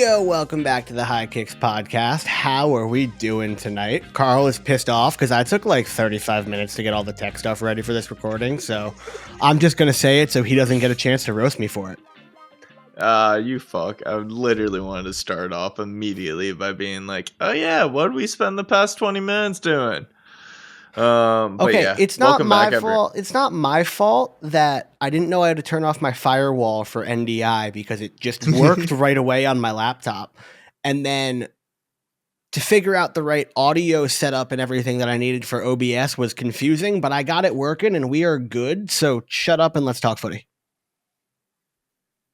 Yo, welcome back to the High Kicks podcast. How are we doing tonight? Carl is pissed off because I took like 35 minutes to get all the tech stuff ready for this recording, so I'm just going to say it so he doesn't get a chance to roast me for it. You fuck. I literally wanted to start off immediately by being like, oh yeah, what did we spend the past 20 minutes doing? Okay, yeah, it's not my fault. It's not my fault that I didn't know I had to turn off my firewall for NDI because it just worked right away on my laptop. And then to figure out the right audio setup and everything that I needed for OBS was confusing, but I got it working and we are good. So shut up and let's talk footy.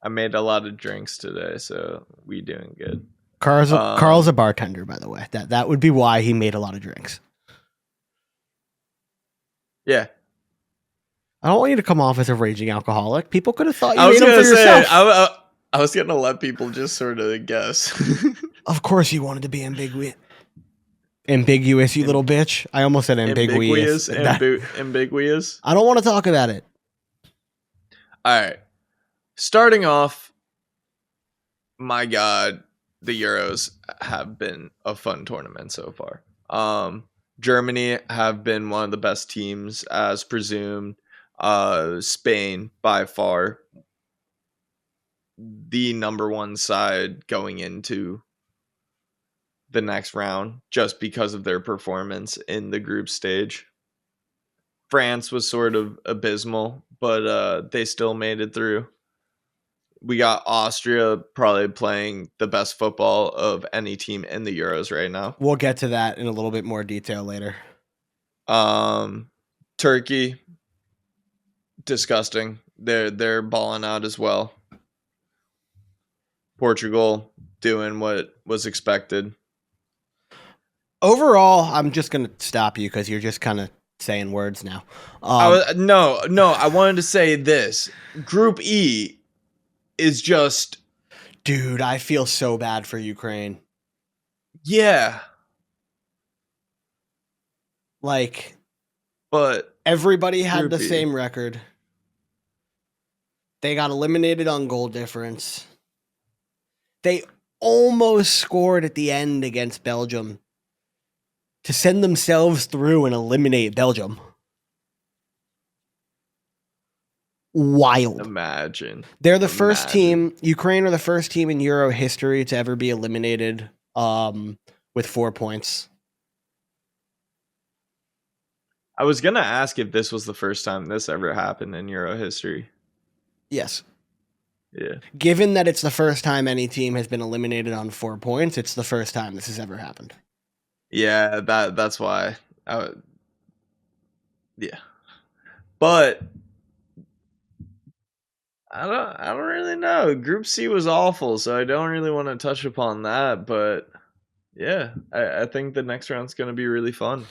I made a lot of drinks today, so we doing good. Carl's a bartender, by the way. That would be why he made a lot of drinks. Yeah. I don't want you to come off as a raging alcoholic. People could have thought you made them for yourself. I was going to let people just sort of guess. Of course you wanted to be ambiguous. Ambiguous, you little bitch. I almost said ambiguous. Ambiguous. I don't want to talk about it. All right. Starting off, my God, the Euros have been a fun tournament so far. Germany have been one of the best teams as presumed. Spain, by far, the number one side going into the next round just because of their performance in the group stage. France was sort of abysmal, but they still made it through. We got Austria probably playing the best football of any team in the Euros right now. We'll get to that in a little bit more detail later. Turkey, disgusting. They're balling out as well. Portugal doing what was expected. Overall, I'm just going to stop you because you're just kind of saying words now. I wanted to say this. Group E is just... Dude, I feel so bad for Ukraine. Yeah. Like, but everybody had the same record. They got eliminated on goal difference. They almost scored at the end against Belgium to send themselves through and eliminate Belgium. Wild. Imagine. They're the first team, Ukraine are the first team in Euro history to ever be eliminated with 4 points. I was going to ask if this was the first time this ever happened in Euro history. Yes. Yeah. Given that it's the first time any team has been eliminated on 4 points, it's the first time this has ever happened. Yeah, that's why. Yeah. But I don't really know. Group C was awful, so I don't really want to touch upon that, but yeah, I think the next round's going to be really fun.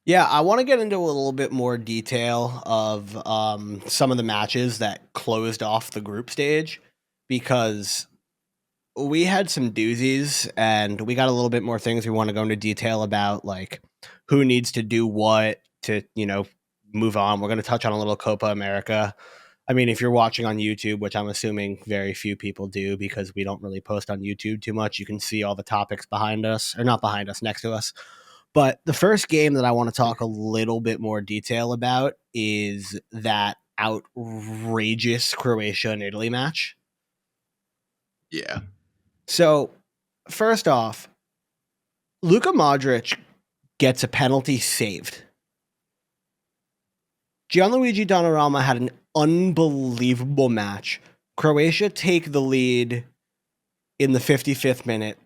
Yeah, I want to get into a little bit more detail of some of the matches that closed off the group stage because we had some doozies and we got a little bit more things we want to go into detail about, like who needs to do what to, move on. We're going to touch on a little Copa America. I mean, if you're watching on YouTube, which I'm assuming very few people do because we don't really post on YouTube too much, you can see all the topics behind us, or not behind us, next to us. But the first game that I want to talk a little bit more detail about is that outrageous Croatia and Italy match. Yeah. So, first off, Luka Modric gets a penalty saved. Gianluigi Donnarumma had an unbelievable match. Croatia take the lead in the 55th minute.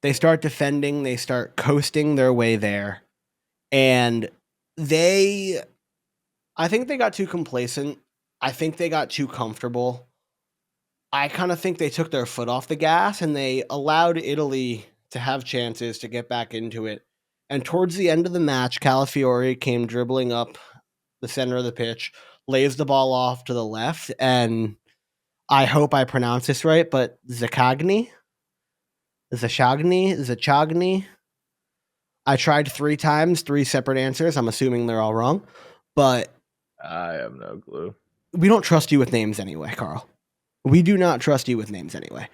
They start defending. They start coasting their way there. And I think they got too complacent. I think they got too comfortable. I kind of think they took their foot off the gas and they allowed Italy to have chances to get back into it. And towards the end of the match, Calafiori came dribbling up the center of the pitch, lays the ball off to the left, and I hope I pronounce this right, but Zachagni. I tried 3 times, 3 separate answers. I'm assuming they're all wrong, but I have no clue. We don't trust you with names anyway, Carl. We do not trust you with names anyway.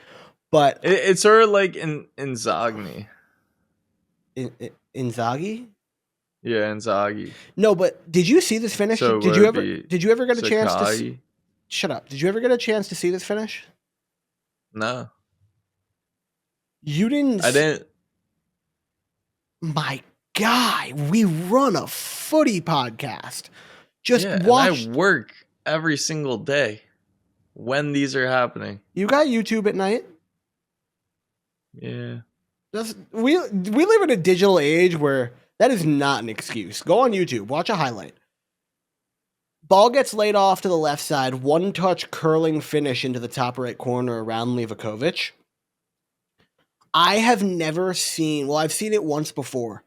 But It's sort of like in Inzaghi. Inzaghi? Yeah, Inzaghi. No, but did you see this finish? So Did would you it ever? be Did you ever get a chance to? Sakai? Shut up. Did you ever get a chance to see this finish? No, You didn't. I didn't. My guy, we run a footy podcast. Just Yeah, and I watch. work every single day when these are happening. You got YouTube at night. Yeah. We live in a digital age where that is not an excuse. Go on YouTube, watch a highlight. Ball gets laid off to the left side, one touch curling finish into the top right corner around Livakovic. I have never seen, well, I've seen it once before,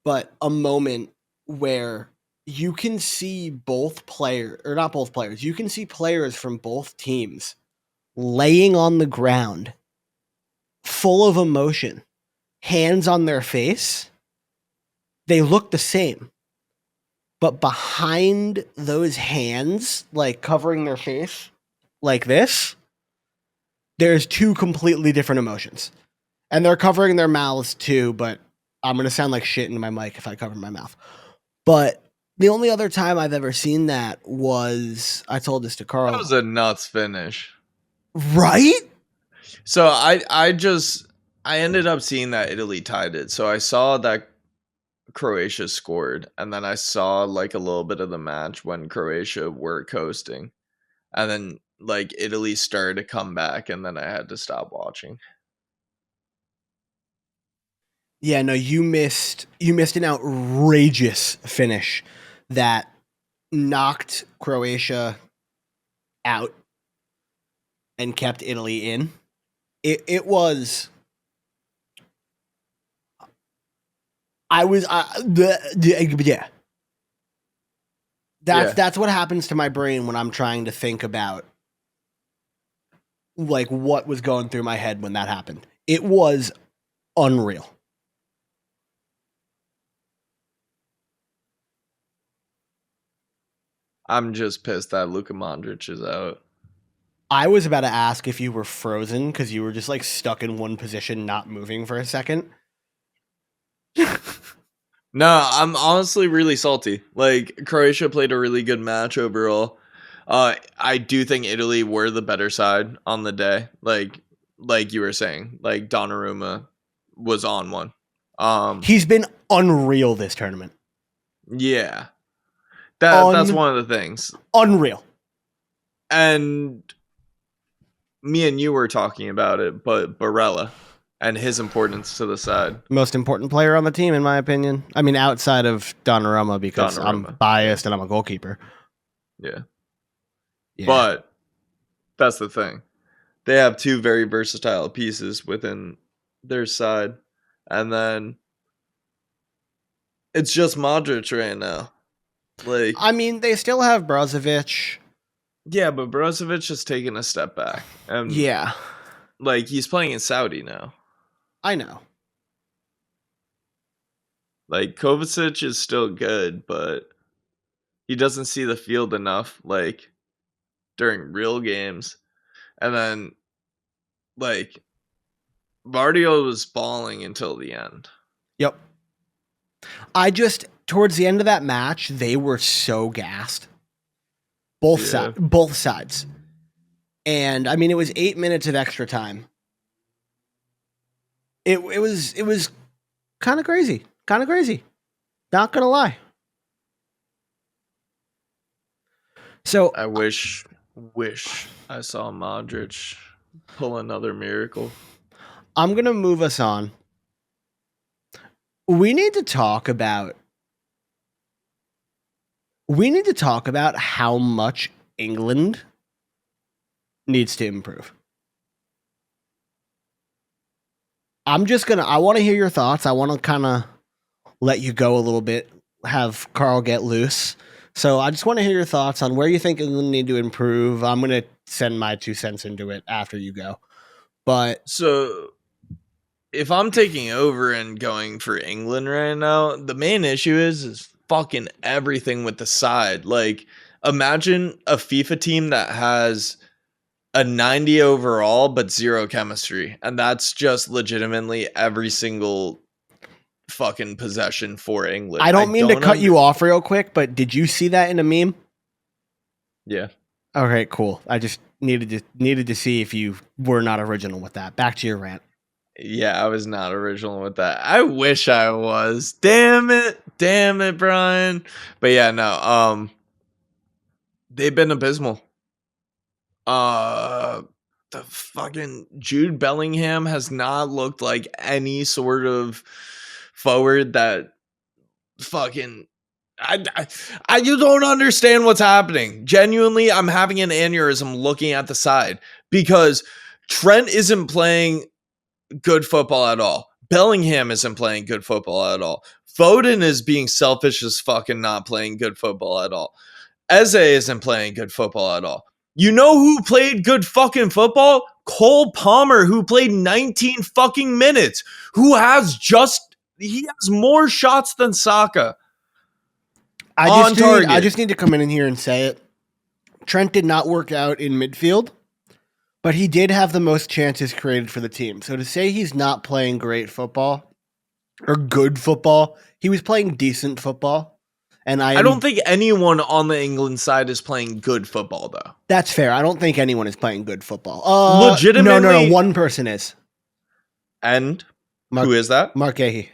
but a moment where you can see both players, or not both players, you can see players from both teams laying on the ground, full of emotion, hands on their face. They look the same. But behind those hands, like covering their face like this, there's two completely different emotions. And they're covering their mouths too, but I'm going to sound like shit into my mic if I cover my mouth. But the only other time I've ever seen that was, I told this to Carl. That was a nuts finish. Right? So I ended up seeing that Italy tied it. So I saw that Croatia scored, and then I saw like a little bit of the match when Croatia were coasting, and then like Italy started to come back, and then I had to stop watching. Yeah, no, you missed an outrageous finish that knocked Croatia out and kept Italy in. It was. Yeah. That's what happens to my brain when I'm trying to think about like what was going through my head when that happened. It was unreal. I'm just pissed that Luka Modric is out. I was about to ask if you were frozen because you were just like stuck in one position, not moving for a second. No, I'm honestly really salty. Like Croatia played a really good match overall. I do think Italy were the better side on the day. Like you were saying, like Donnarumma was on one. He's been unreal this tournament. Yeah. That's one of the things. Unreal. And me and you were talking about it, but Barella and his importance to the side. Most important player on the team, in my opinion. I mean, outside of Donnarumma, because I'm biased and I'm a goalkeeper. Yeah. But that's the thing. They have two very versatile pieces within their side. And then it's just Modric right now. Like, I mean, they still have Brozovic. Yeah, but Brozovic has taken a step back. And yeah. Like, he's playing in Saudi now. I know. Like, Kovacic is still good, but he doesn't see the field enough, like, during real games. And then, like, Vardio was balling until the end. Yep. Towards the end of that match, they were so gassed. Both sides. And, I mean, it was 8 minutes of extra time. It was kind of crazy. Kind of crazy. Not gonna lie. So I wish I saw Modric pull another miracle. I'm gonna move us on. We need to talk about how much England needs to improve. I want to hear your thoughts. I want to kind of let you go a little bit, have Carl get loose. So I just want to hear your thoughts on where you think England need to improve. I'm going to send my 2 cents into it after you go. But so if I'm taking over and going for England right now, the main issue is fucking everything with the side. Like, imagine a FIFA team that has a 90 overall, but zero chemistry. And that's just legitimately every single fucking possession for England. I don't mean to cut you off real quick, but did you see that in a meme? Yeah. Okay, cool. I just needed to see if you were not original with that. Back to your rant. Yeah, I was not original with that. I wish I was. Damn it, Brian. But yeah, no. They've been abysmal. The fucking Jude Bellingham has not looked like any sort of forward that fucking. You don't understand what's happening. Genuinely, I'm having an aneurysm looking at the side because Trent isn't playing good football at all. Bellingham isn't playing good football at all. Foden is being selfish as fucking not playing good football at all. Eze isn't playing good football at all. You know who played good fucking football? Cole Palmer, who played 19 fucking minutes, he has more shots than Saka. I just need to come in here and say it. Trent did not work out in midfield, but he did have the most chances created for the team. So to say he's not playing great football or good football, he was playing decent football. And I don't think anyone on the England side is playing good football, though. That's fair. I don't think anyone is playing good football. Legitimately? No. One person is. And who is that? Mark Gahey.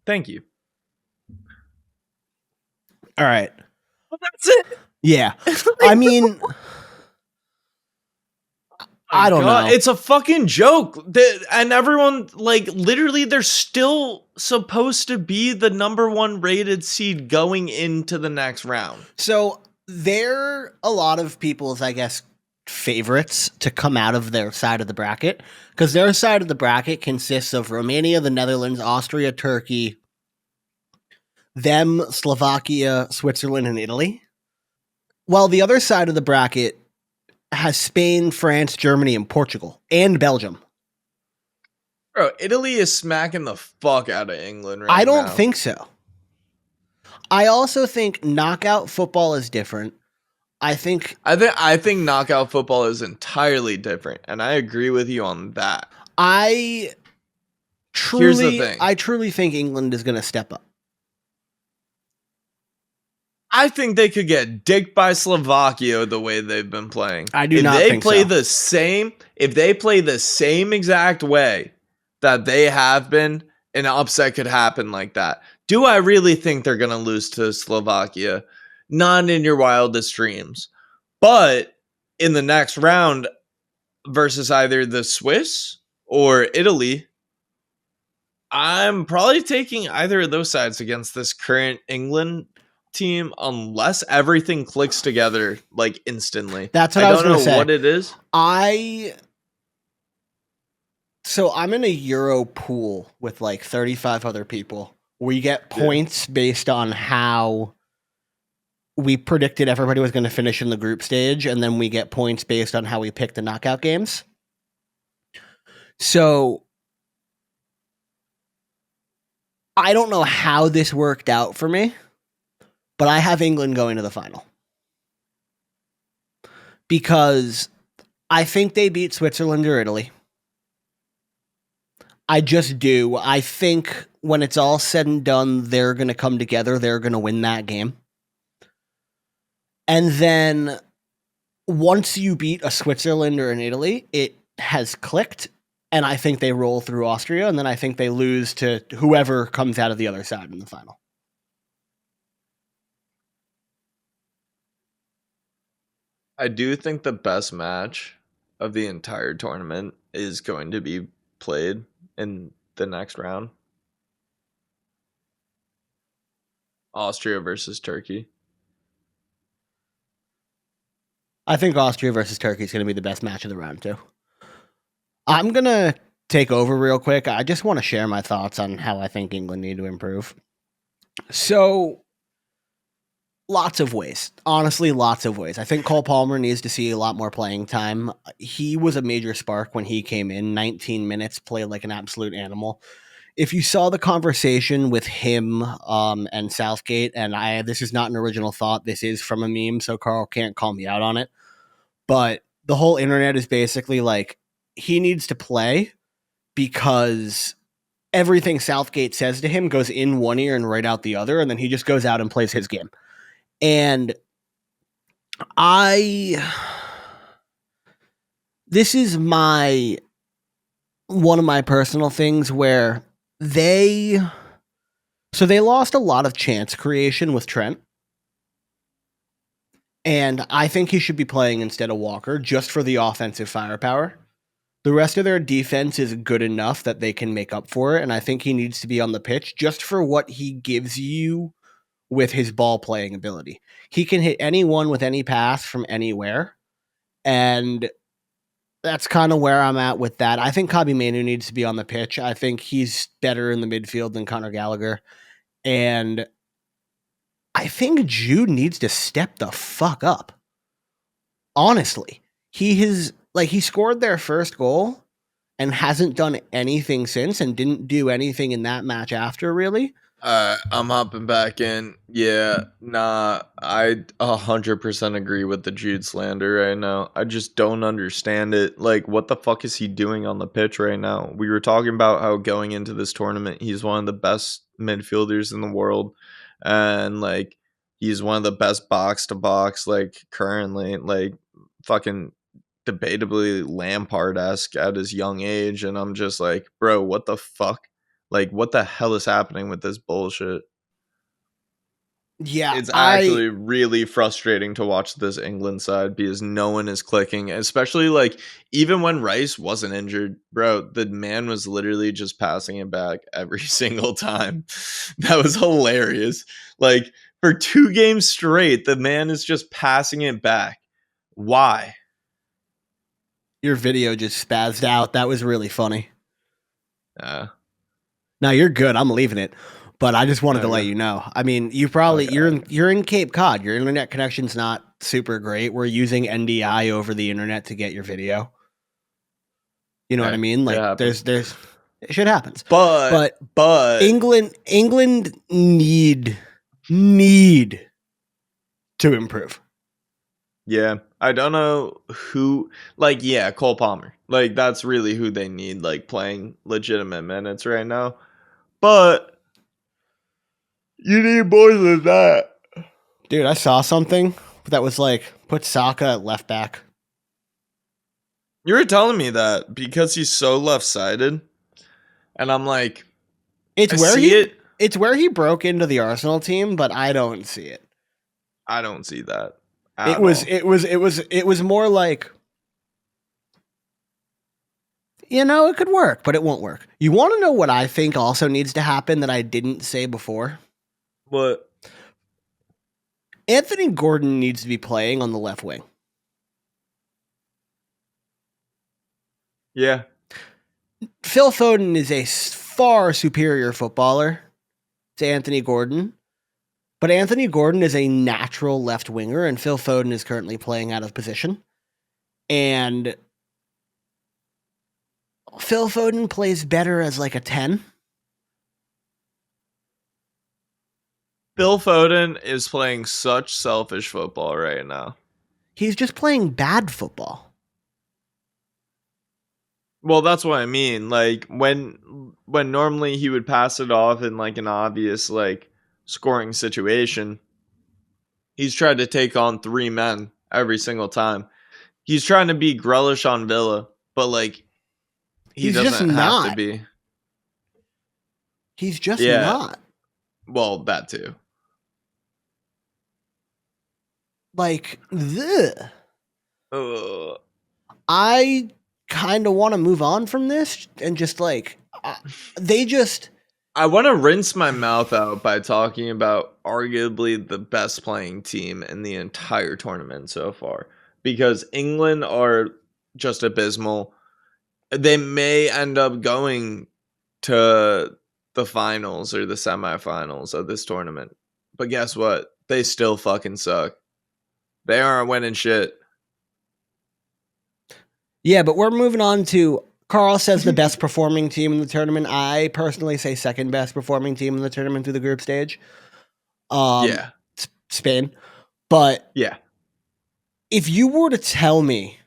Thank you. All right. Well, that's it. Yeah. I mean, I don't know. It's a fucking joke. And everyone, like, literally, they're still supposed to be the number 1 rated seed going into the next round. So they're a lot of people's, I guess, favorites to come out of their side of the bracket, because their side of the bracket consists of Romania, the Netherlands, Austria, Turkey, them, Slovakia, Switzerland, and Italy. While the other side of the bracket has Spain, France, Germany, and Portugal, and Belgium. Bro, Italy is smacking the fuck out of England right now. I don't think so. I also think knockout football is different. I think knockout football is entirely different, and I agree with you on that. I truly think England is going to step up. I think they could get dicked by Slovakia the way they've been playing. I do not think so. If they play the same exact way that they have been, an upset could happen like that. Do I really think they're going to lose to Slovakia? Not in your wildest dreams. But in the next round versus either the Swiss or Italy, I'm probably taking either of those sides against this current England team unless everything clicks together like instantly. That's what I was going to say. I don't know what it is. So I'm in a Euro pool with like 35 other people. We get points based on how we predicted everybody was going to finish in the group stage, and then we get points based on how we picked the knockout games. So I don't know how this worked out for me, but I have England going to the final. Because I think they beat Switzerland or Italy. I just do. I think when it's all said and done, they're going to come together. They're going to win that game. And then once you beat a Switzerland or an Italy, it has clicked. And I think they roll through Austria. And then I think they lose to whoever comes out of the other side in the final. I do think the best match of the entire tournament is going to be played in the next round. Austria versus Turkey. I think Austria versus Turkey is going to be the best match of the round, too. I'm going to take over real quick. I just want to share my thoughts on how I think England need to improve. So, lots of ways. Honestly, lots of ways. I think Cole Palmer needs to see a lot more playing time. He was a major spark when he came in. 19 minutes, played like an absolute animal. If you saw the conversation with him and Southgate, and this is not an original thought, this is from a meme, so Carl can't call me out on it. but the whole internet is basically like he needs to play because everything Southgate says to him goes in one ear and right out the other, and then he just goes out and plays his game. And this is one of my personal things where they lost a lot of chance creation with Trent. And I think he should be playing instead of Walker just for the offensive firepower. The rest of their defense is good enough that they can make up for it, and I think he needs to be on the pitch just for what he gives you with his ball playing ability. He can hit anyone with any pass from anywhere, and that's kind of where I'm at with that. I think Kobbie Mainoo needs to be on the pitch. I think he's better in the midfield than Conor Gallagher, and I think Jude needs to step the fuck up. Honestly, he scored their first goal and hasn't done anything since, and didn't do anything in that match after, really. I'm hopping back in. Yeah, nah, I 100% agree with the Jude slander right now. I just don't understand it. Like, what the fuck is he doing on the pitch right now? We were talking about how going into this tournament, he's one of the best midfielders in the world, and like, he's one of the best box to box, like, currently, like, fucking debatably Lampard-esque at his young age, and I'm just like, bro, what the fuck? Like, what the hell is happening with this bullshit? Yeah, It's actually really frustrating to watch this England side because no one is clicking, especially like even when Rice wasn't injured, bro, the man was literally just passing it back every single time. That was hilarious. Like for 2 games straight, the man is just passing it back. Why? your video just spazzed out. That was really funny. Uh, Now you're good. I'm leaving it, but I just wanted to let okay. you know. I mean, Okay. you're in Cape Cod. Your internet connection's not super great. We're using NDI over the internet to get your video. You know what I Hey, mean? it Like happens. shit happens. But But but England need to improve. yeah, I don't know who like yeah, Cole Palmer. Like that's really who they need like playing legitimate minutes right now. But you need more than that. Dude, I saw something that was like put Saka at left back. You were telling me that because he's so left-sided and I'm like It's I where see he it. it's where he broke into the Arsenal team, but I don't see it. I don't see that It at was all. it was it was it was more like, it could work, but it won't work. You want to know what I think also needs to happen that I didn't say before? But Anthony Gordon needs to be playing on the left wing. yeah, Phil Foden is a far superior footballer to Anthony Gordon, but Anthony Gordon is a natural left winger, and Phil Foden is currently playing out of position. And Phil Foden plays better as like a 10. Phil Foden is playing such selfish football right now. He's just playing bad football. Well, that's what I mean. Like when normally he would pass it off in like an obvious like scoring situation, he's tried to take on 3 men every single time. He's trying to be Grealish on Villa, but like he He's just doesn't have to not. be. He's just Yeah, not. well, that too. Like, ugh. Ugh. I kind of want to move on from this and just like, they just. I want to rinse my mouth out by talking about arguably the best playing team in the entire tournament so far because England are just abysmal. They may end up going to the finals or the semifinals of this tournament. But guess what? They still fucking suck. They aren't winning shit. Yeah, but we're moving on to. Carl says the best performing team in the tournament. I personally say second best performing team in the tournament through the group stage. Yeah. Spain. But Yeah. If you were to tell me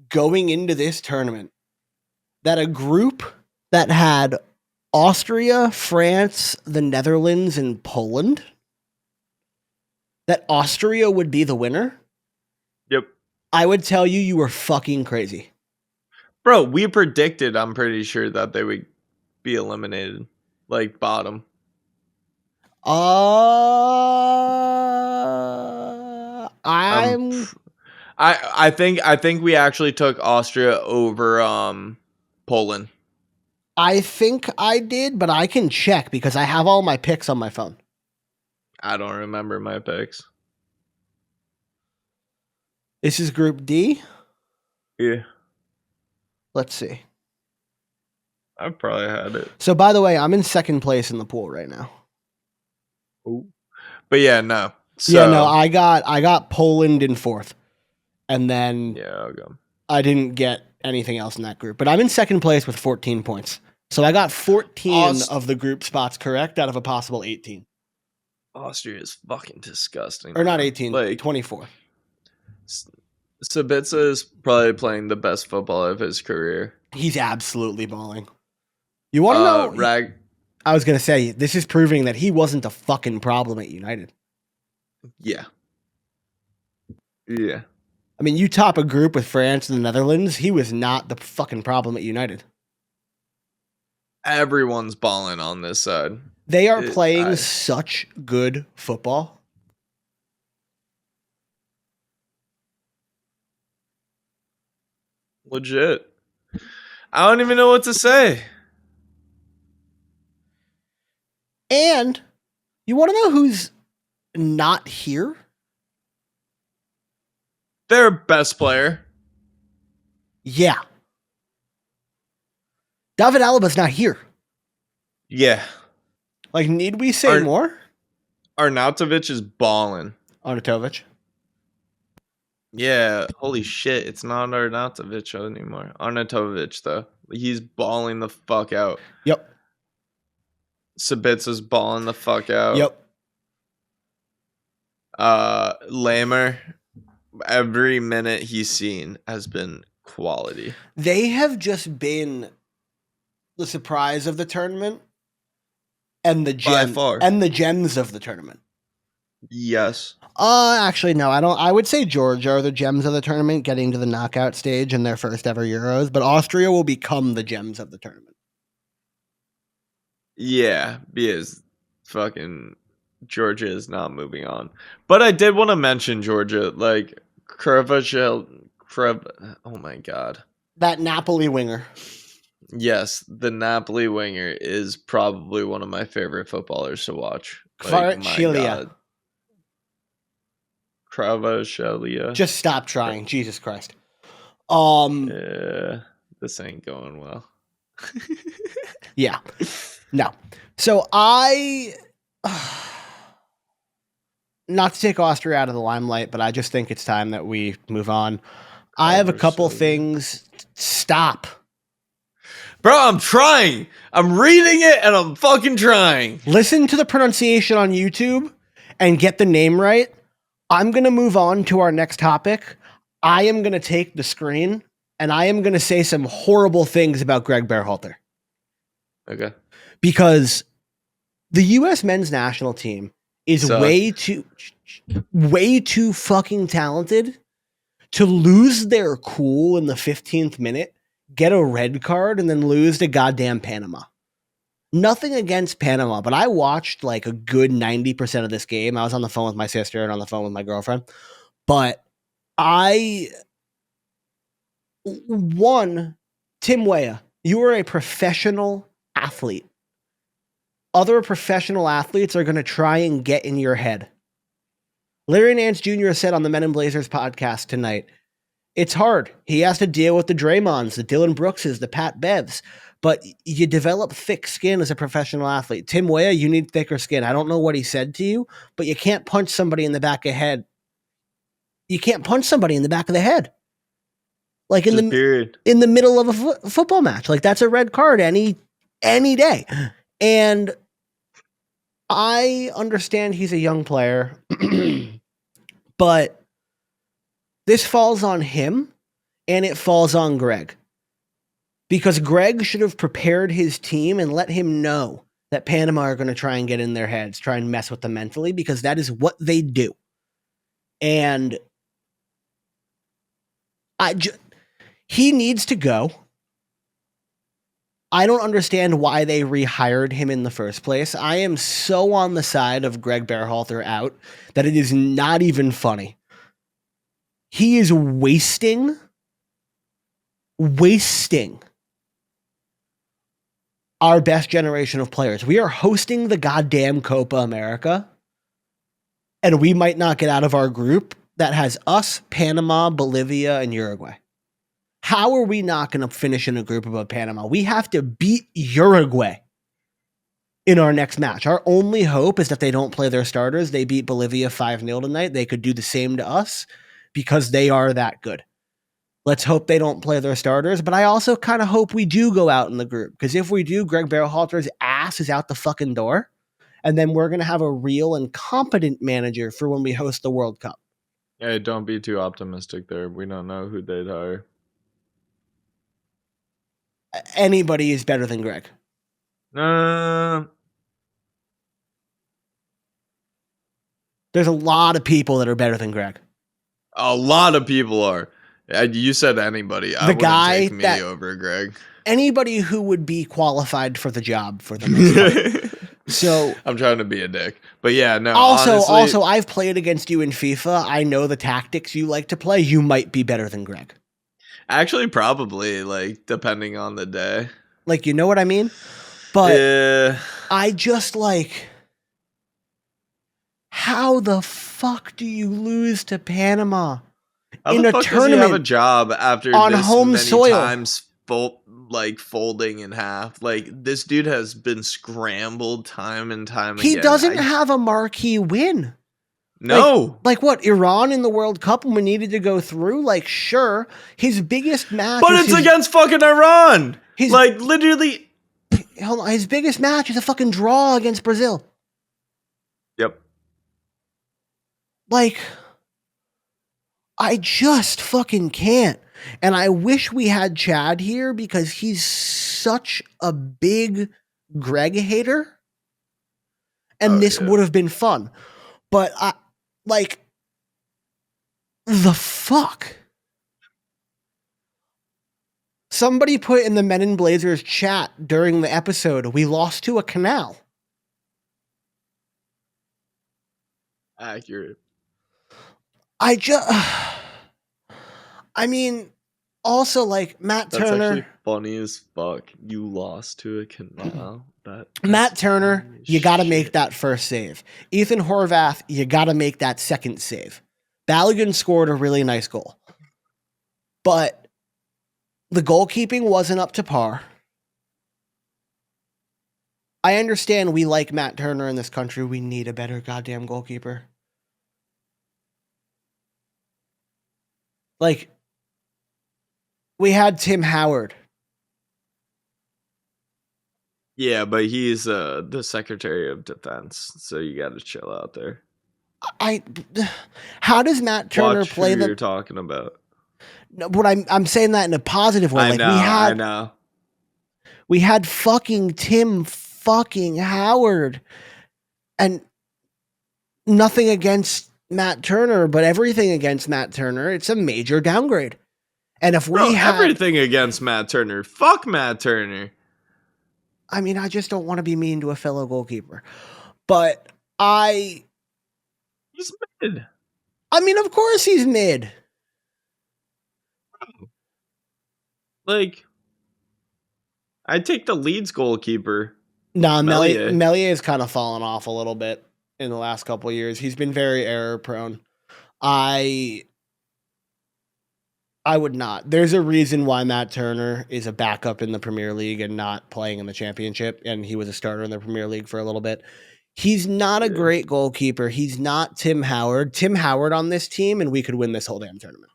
going into this tournament that a group that had Austria, France, the Netherlands, and Poland, that Austria would be the winner, Yep. I would tell you were fucking crazy. Bro, we predicted, I'm pretty sure, that they would be eliminated. Like, bottom. I'm I think we actually took Austria over Poland. I think I did, but I can check because I have all my picks on my phone. I don't remember my picks. This is Group D. Yeah, Let's see. I probably had it. So, by the way, I'm in second place in the pool right now. Ooh. But yeah, no. So, Yeah, no, I got Poland in fourth, and then yeah, I'll go. I didn't get anything else in that group. But I'm in second place with 14 points. So I got 14 of the group spots correct out of a possible 18. Austria is fucking disgusting. Or not 18, like 24. Sabitzer is probably playing the best football of his career. He's absolutely balling. You want to know? I was going to say, this is proving that he wasn't a fucking problem at United. Yeah. Yeah. I mean, you top a group with France and the Netherlands, he was not the fucking problem at United. Everyone's balling on this side. They are playing such good football. Legit. I don't even know what to say. And you want to know who's not here? Their best player. Yeah. David Alaba's not here. Yeah. Like, need we say more? Arnautovic is balling. Arnautovic. Yeah, holy shit, it's not Arnautovic anymore. Arnautovic, though. He's balling the fuck out. Yep. Sabitza's balling the fuck out. Yep. Lamer, every minute he's seen has been quality. They have just been the surprise of the tournament and the gems of the tournament. Yes. Actually, no, I don't. I would say Georgia are the gems of the tournament, getting to the knockout stage in their first ever Euros, but Austria will become the gems of the tournament. Yeah, because fucking Georgia is not moving on. But I did want to mention Georgia, like oh my god. That Napoli winger. Yes, the Napoli winger is probably one of my favorite footballers to watch. Kvaratskhelia. Kvaratskhelia. Just stop trying, Jesus Christ. Yeah, this ain't going well. Yeah. No. So not to take Austria out of the limelight, but I just think it's time that we move on. I have a couple things. Stop. Bro, I'm trying. I'm reading it and I'm fucking trying. Listen to the pronunciation on YouTube and get the name right. I'm going to move on to our next topic. I am going to take the screen and I am going to say some horrible things about Greg Berhalter. Okay. Because the U.S. men's national team is way too fucking talented to lose their cool in the 15th minute, get a red card, and then lose to goddamn Panama. Nothing against Panama, but I watched like a good 90% of this game. I was on the phone with my sister and on the phone with my girlfriend. But Tim Weah, you are a professional athlete. Other professional athletes are going to try and get in your head. Larry Nance Jr. said on the Men in Blazers podcast tonight, it's hard. He has to deal with the Draymonds, the Dylan Brookses, the Pat Bevs, but you develop thick skin as a professional athlete. Tim Weah, you need thicker skin. I don't know what he said to you, but you can't punch somebody in the back of the head. You can't punch somebody in the back of the head. Like in the middle of a football match. Like that's a red card any day. And I understand he's a young player, but This falls on him and it falls on Greg. Because Greg should have prepared his team and let him know that Panama are going to try and get in their heads, try and mess with them mentally, because that is what they do. And he needs to go. I don't understand why they rehired him in the first place. I am so on the side of Greg Berhalter out that it is not even funny. He is wasting our best generation of players. We are hosting the goddamn Copa America, and we might not get out of our group that has us, Panama, Bolivia, and Uruguay. How are we not going to finish in a group above Panama? We have to beat Uruguay in our next match. Our only hope is that they don't play their starters. They beat Bolivia 5-0 tonight. They could do the same to us because they are that good. Let's hope they don't play their starters, but I also kind of hope we do go out in the group, because if we do, Greg Berhalter's ass is out the fucking door, and then we're going to have a real and competent manager for when we host the World Cup. Hey, don't be too optimistic there. We don't know who they'd hire. Anybody is better than Greg. There's a lot of people that are better than Greg. A lot of people are. You said anybody. I wouldn't take me over Greg. Anybody who would be qualified for the job for the most part. So I'm trying to be a dick, but yeah, no. Also, I've played against you in FIFA. I know the tactics you like to play. You might be better than Greg. Actually, probably, like, depending on the day. Like, you know what I mean? But I just like, how the fuck do you lose to Panama in a tournament? Does he have a job after on this home many soil? Times folding in half. Like, this dude has been scrambled time and time again. He doesn't have a marquee win. No. Like what, Iran in the World Cup when we needed to go through? Like, sure, his biggest match. But it's against fucking Iran. Like, literally. Hold on, his biggest match is a fucking draw against Brazil. Yep. Like, I just fucking can't. And I wish we had Chad here because he's such a big Greg hater. And this would have been fun. But the fuck? Somebody put in the Men in Blazers chat during the episode, we lost to a canal. Accurate. I mean, also, like, Matt Turner. That's actually funny as fuck. You lost to a canal. Matt Turner, you got to make that first save. Ethan Horvath, you got to make that second save. Balogun scored a really nice goal. But the goalkeeping wasn't up to par. I understand we like Matt Turner in this country. We need a better goddamn goalkeeper. Like, we had Tim Howard. Yeah, but he's the Secretary of Defense, so you got to chill out there. How does Matt Turner play who you're talking about? No, but I'm saying that in a positive way. I know. We had fucking Tim fucking Howard, and nothing against Matt Turner, but everything against Matt Turner. It's a major downgrade. And if we had everything against Matt Turner, fuck Matt Turner. I mean, I just don't want to be mean to a fellow goalkeeper, but he's mid. I mean, of course he's mid. Like, I'd take the Leeds goalkeeper. Nah, Melier has kind of fallen off a little bit in the last couple of years. He's been very error prone. I would not. There's a reason why Matt Turner is a backup in the Premier League and not playing in the Championship, and he was a starter in the Premier League for a little bit. He's not a great goalkeeper. He's not Tim Howard. Tim Howard on this team, and we could win this whole damn tournament.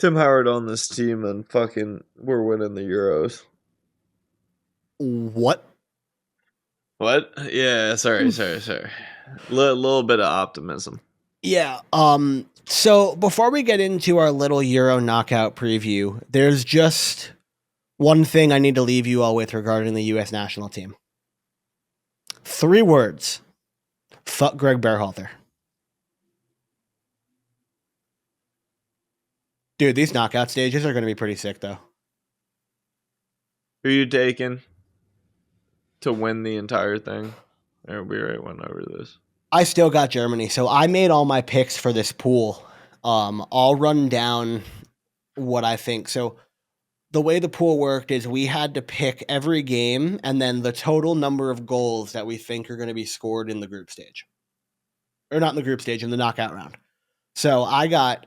Tim Howard on this team, and fucking we're winning the Euros. What? What? Yeah, sorry. Little bit of optimism. Yeah. So before we get into our little Euro knockout preview, there's just one thing I need to leave you all with regarding the U.S. national team. 3 words. Fuck Greg Berhalter. Dude, these knockout stages are going to be pretty sick, though. Who are you taking to win the entire thing? Or we already went over this. I still got Germany, so I made all my picks for this pool. I'll run down what I think. So the way the pool worked is we had to pick every game and then the total number of goals that we think are going to be scored in the group stage. Or not in the group stage, in the knockout round. So I got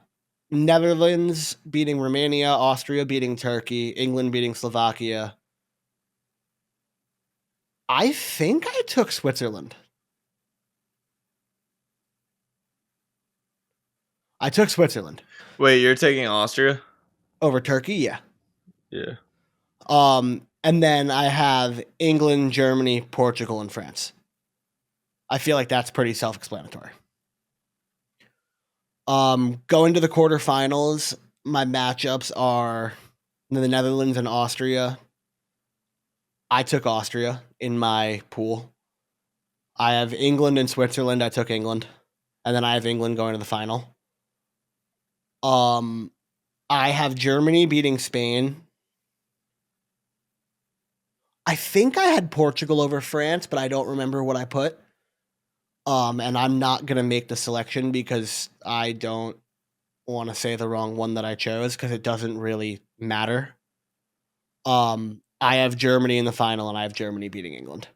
Netherlands beating Romania, Austria beating Turkey, England beating Slovakia. I think I took Switzerland. I took Switzerland. Wait, you're taking Austria? Over Turkey, yeah. Yeah. And then I have England, Germany, Portugal, and France. I feel like that's pretty self-explanatory. Going to the quarterfinals, my matchups are the Netherlands and Austria. I took Austria in my pool. I have England and Switzerland. I took England. And then I have England going to the final. I have Germany beating Spain. I think I had Portugal over France, but I don't remember what I put. And I'm not going to make the selection because I don't want to say the wrong one that I chose because it doesn't really matter. I have Germany in the final and I have Germany beating England.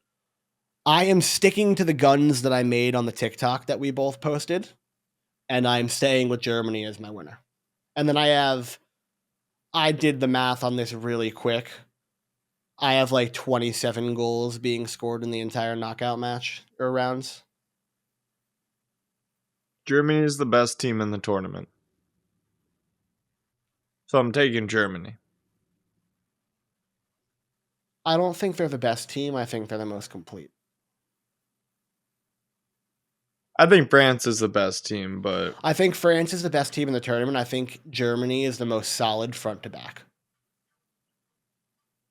I am sticking to the guns that I made on the TikTok that we both posted, and I'm staying with Germany as my winner. And then I did the math on this really quick. I have like 27 goals being scored in the entire knockout match or rounds. Germany is the best team in the tournament. So I'm taking Germany. I don't think they're the best team. I think they're the most complete. I think France is the best team, but I think France is the best team in the tournament. I think Germany is the most solid front to back.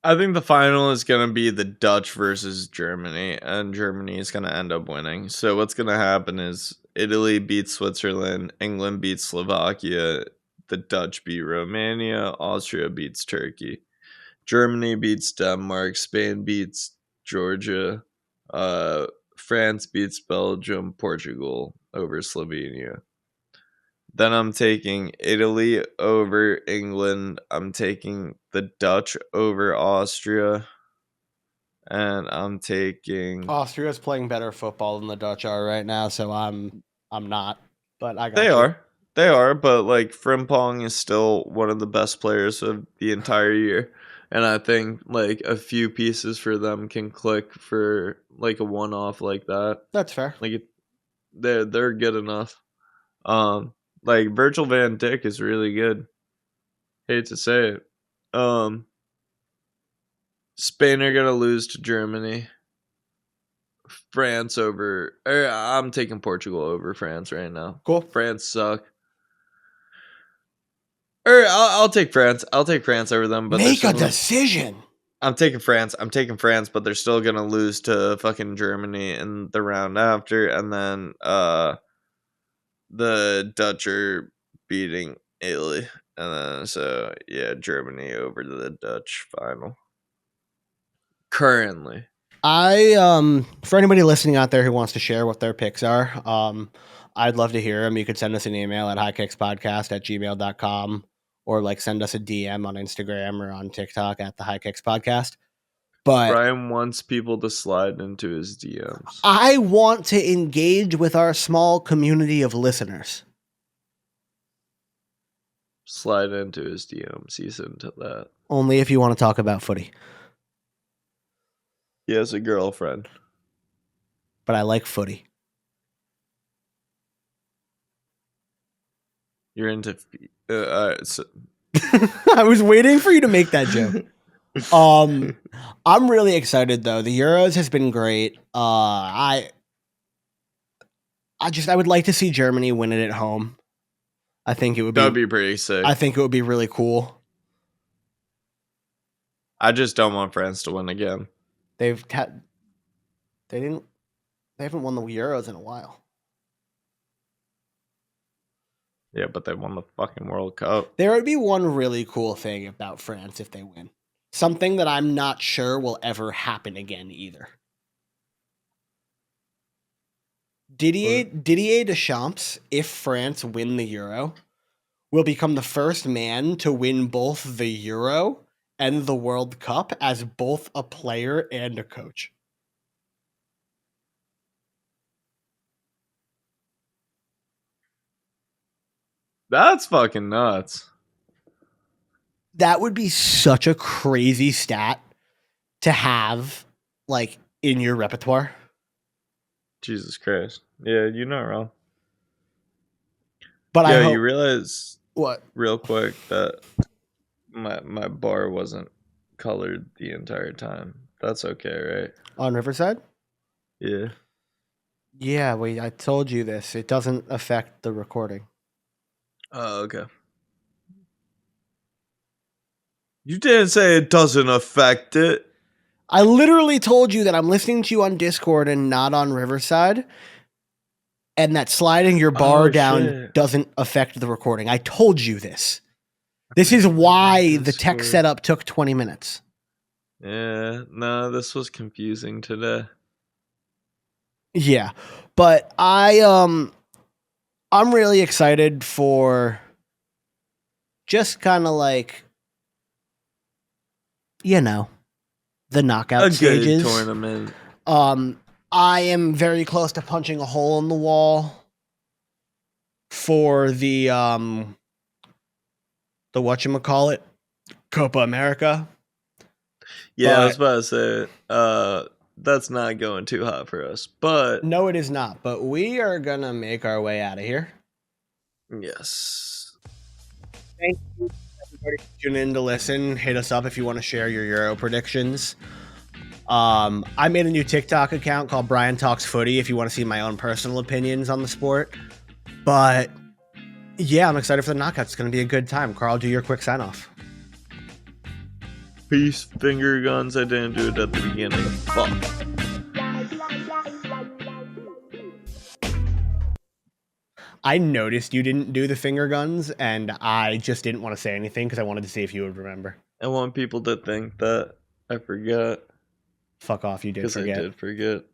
I think the final is going to be the Dutch versus Germany, and Germany is going to end up winning. So what's going to happen is Italy beats Switzerland, England beats Slovakia, the Dutch beat Romania, Austria beats Turkey, Germany beats Denmark, Spain beats Georgia, France beats Belgium, Portugal over Slovenia. Then I'm taking Italy over England. I'm taking the Dutch over Austria. And I'm taking Austria's playing better football than the Dutch are right now, so I'm not. But I got They you. are. They are, but like Frimpong is still one of the best players of the entire year. And I think like a few pieces for them can click for like a one off like that. That's fair. Like they're good enough. Like Virgil van Dijk is really good. Hate to say it. Spain are gonna lose to Germany. France over. I'm taking Portugal over France right now. Cool. France suck. I'll take France. I'll take France over them. But make a decision. I'm taking France. I'm taking France, but they're still gonna lose to fucking Germany in the round after, and then the Dutch are beating Italy, and then so yeah, Germany over to the Dutch final. Currently, for anybody listening out there who wants to share what their picks are, I'd love to hear them. You could send us an email at highkickspodcast@gmail.com or like send us a DM on Instagram or on TikTok at the High Kicks Podcast. But Brian wants people to slide into his DMs. I want to engage with our small community of listeners. Slide into his DMs. He's into that. Only if you want to talk about footy. He has a girlfriend. But I like footy. You're into. I was waiting for you to make that joke. I'm really excited though. The Euros has been great. I I would like to see Germany win it at home. I think it would That'd be be pretty sick. I think it would be really cool. I just don't want France to win again. They haven't won the Euros in a while. Yeah, but they won the fucking World Cup. There would be one really cool thing about France if they win. Something that I'm not sure will ever happen again either. Didier Deschamps, if France win the Euro, will become the first man to win both the Euro and the World Cup as both a player and a coach. That's fucking nuts. That would be such a crazy stat to have, like, in your repertoire. Jesus Christ. Yeah, you're not wrong. But Yeah, I hope you realize what? real quick that my bar wasn't colored the entire time. That's okay, right? On Riverside? Yeah. Yeah, I told you this. It doesn't affect the recording. Oh, okay. You didn't say it doesn't affect it. I literally told you that I'm listening to you on Discord and not on Riverside, and that sliding your bar down doesn't affect the recording. I told you this. This is why the tech setup took 20 minutes. Yeah, no, this was confusing today. Yeah, but I'm really excited for just kind of like, you know, the knockout stages. Good tournament. I am very close to punching a hole in the wall for the whatchamacallit, Copa America. Yeah, I was about to say, that's not going too hot for us, but no, it is not. But we are gonna make our way out of here. Yes. Thank you, everybody, for tuning in to listen. Hit us up if you want to share your Euro predictions. I made a new TikTok account called Brian Talks Footy if you want to see my own personal opinions on the sport. But yeah, I'm excited for the knockouts. It's going to be a good time. Carl, do your quick sign off. Peace, finger guns. I didn't do it at the beginning. Fuck. I noticed you didn't do the finger guns, and I just didn't want to say anything because I wanted to see if you would remember. I want people to think that I forgot. Fuck off, you did forget. Because I did forget.